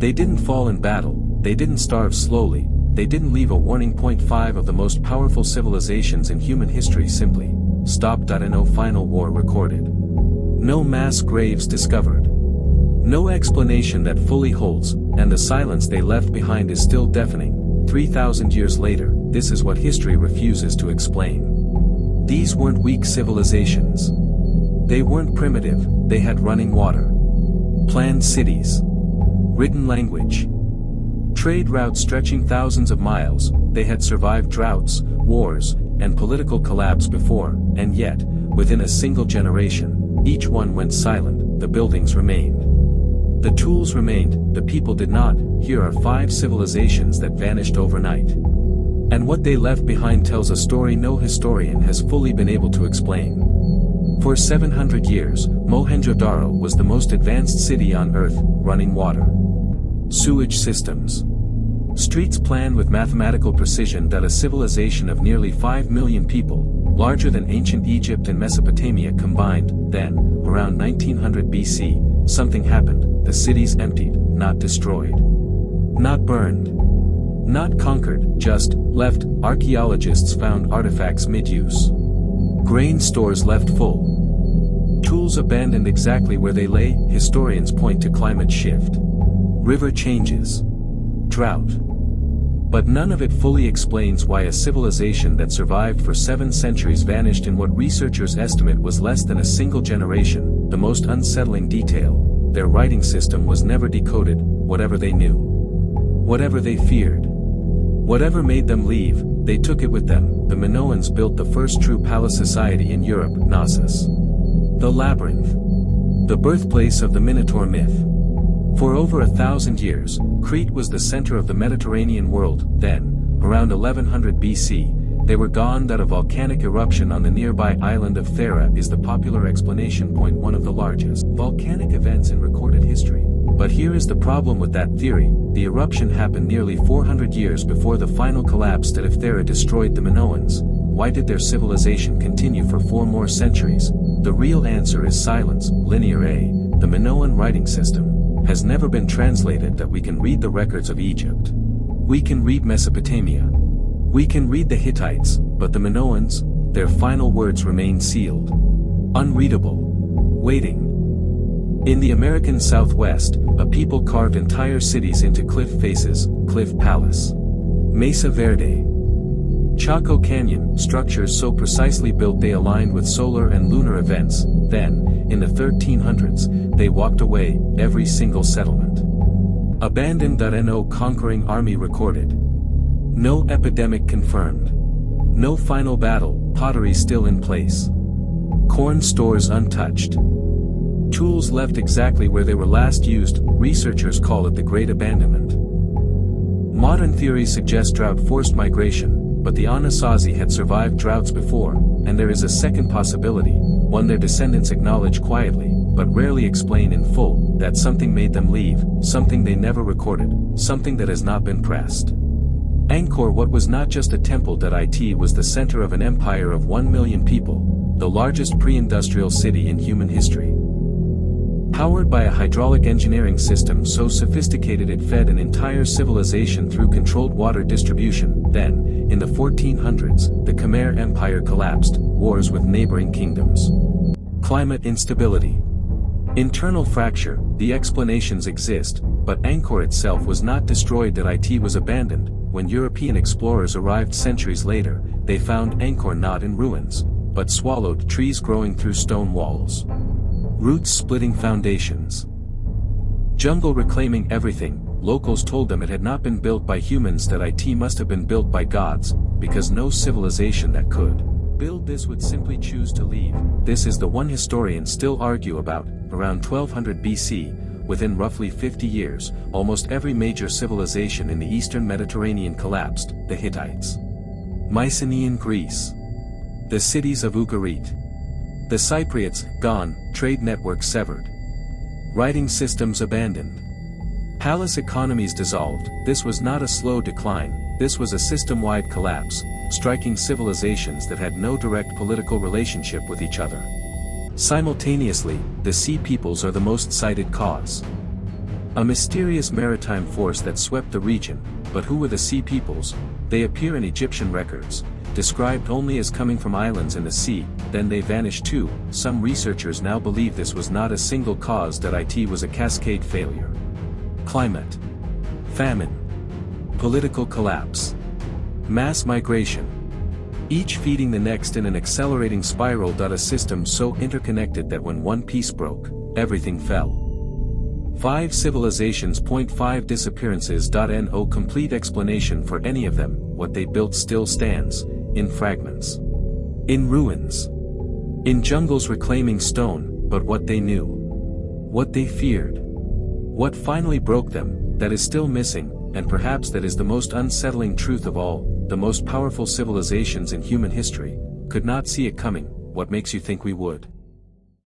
They didn't fall in battle, they didn't starve slowly, they didn't leave a warning. Point 5 of the most powerful civilizations in human history simply stopped. No final war recorded. No mass graves discovered. No explanation that fully holds, and the silence they left behind is still deafening. 3,000 years later, this is what history refuses to explain. These weren't weak civilizations. They weren't primitive, they had running water, planned cities, written language, trade routes stretching thousands of miles. They had survived droughts, wars, and political collapse before, and yet, within a single generation, each one went silent. The buildings remained. The tools remained, the people did not. Here are 5 civilizations that vanished overnight. And what they left behind tells a story no historian has fully been able to explain. For 700 years, Mohenjo-daro was the most advanced city on Earth, running water, sewage systems, streets planned with mathematical precision. A civilization of nearly 5 million people, larger than ancient Egypt and Mesopotamia combined. Then, around 1900 BC, something happened. The cities emptied, not destroyed, not burned, not conquered, just left. Archaeologists found artifacts mid-use, grain stores left full, tools abandoned exactly where they lay. Historians point to climate shift, river changes, drought. But none of it fully explains why a civilization that survived for 7 centuries vanished in what researchers estimate was less than a single generation. The most unsettling detail: their writing system was never decoded. Whatever they knew, whatever they feared, whatever made them leave, they took it with them. The Minoans built the first true palace society in Europe, Knossos, the labyrinth, the birthplace of the Minotaur myth. For over 1,000 years, Crete was the center of the Mediterranean world. Then, around 1100 BC, they were gone. A volcanic eruption on the nearby island of Thera is the popular explanation. Point 1 of the largest volcanic events in recorded history. But here is the problem with that theory: the eruption happened nearly 400 years before the final collapse. If Thera destroyed the Minoans, why did their civilization continue for 4 more centuries? The real answer is silence. Linear A, the Minoan writing system, has never been translated. That we can read the records of Egypt, we can read Mesopotamia, we can read the Hittites, but the Minoans, their final words remain sealed, unreadable, waiting. In the American Southwest, a people carved entire cities into cliff faces. Cliff Palace, Mesa Verde, Chaco Canyon, structures so precisely built they aligned with solar and lunar events. Then, in the 1300s, they walked away. Every single settlement abandoned. No conquering army recorded, no epidemic confirmed, no final battle. Pottery still in place, corn stores untouched, tools left exactly where they were last used. Researchers call it the Great Abandonment. Modern theories suggest drought-forced migration, but the Anasazi had survived droughts before, and there is a second possibility, one their descendants acknowledge quietly, but rarely explain in full, that something made them leave, something they never recorded, something that has not been pressed. Angkor Wat was not just a temple. It was the center of an empire of 1 million people, the largest pre-industrial city in human history. Powered by a hydraulic engineering system so sophisticated it fed an entire civilization through controlled water distribution. Then, in the 1400s, the Khmer Empire collapsed. Wars with neighboring kingdoms, climate instability, internal fracture. The explanations exist, but Angkor itself was not destroyed. It was abandoned. When European explorers arrived centuries later, they found Angkor not in ruins, but swallowed. Trees growing through stone walls, roots splitting foundations, jungle reclaiming everything. Locals told them it had not been built by humans. It must have been built by gods, because no civilization that could build this would simply choose to leave. This is the one historians still argue about. Around 1200 BC, within roughly 50 years, almost every major civilization in the eastern Mediterranean collapsed. The Hittites, Mycenaean Greece, the cities of Ugarit, the Cypriots, gone, trade networks severed, writing systems abandoned, palace economies dissolved. This was not a slow decline, this was a system-wide collapse, striking civilizations that had no direct political relationship with each other. Simultaneously, the Sea Peoples are the most cited cause. A mysterious maritime force that swept the region, but who were the sea peoples? They appear in Egyptian records, described only as coming from islands in the sea, then they vanished too. Some researchers now believe this was not a single cause, that it was a cascade failure. Climate. Famine. Political collapse. Mass migration. Each feeding the next in an accelerating spiral. A system so interconnected that when one piece broke, everything fell. 5 civilizations. 5 disappearances. No complete explanation for any of them. What they built still stands, in fragments. In ruins. In jungles reclaiming stone, but what they knew. What they feared. What finally broke them, that is still missing, and perhaps that is the most unsettling truth of all. The most powerful civilizations in human history could not see it coming. What makes you think we would?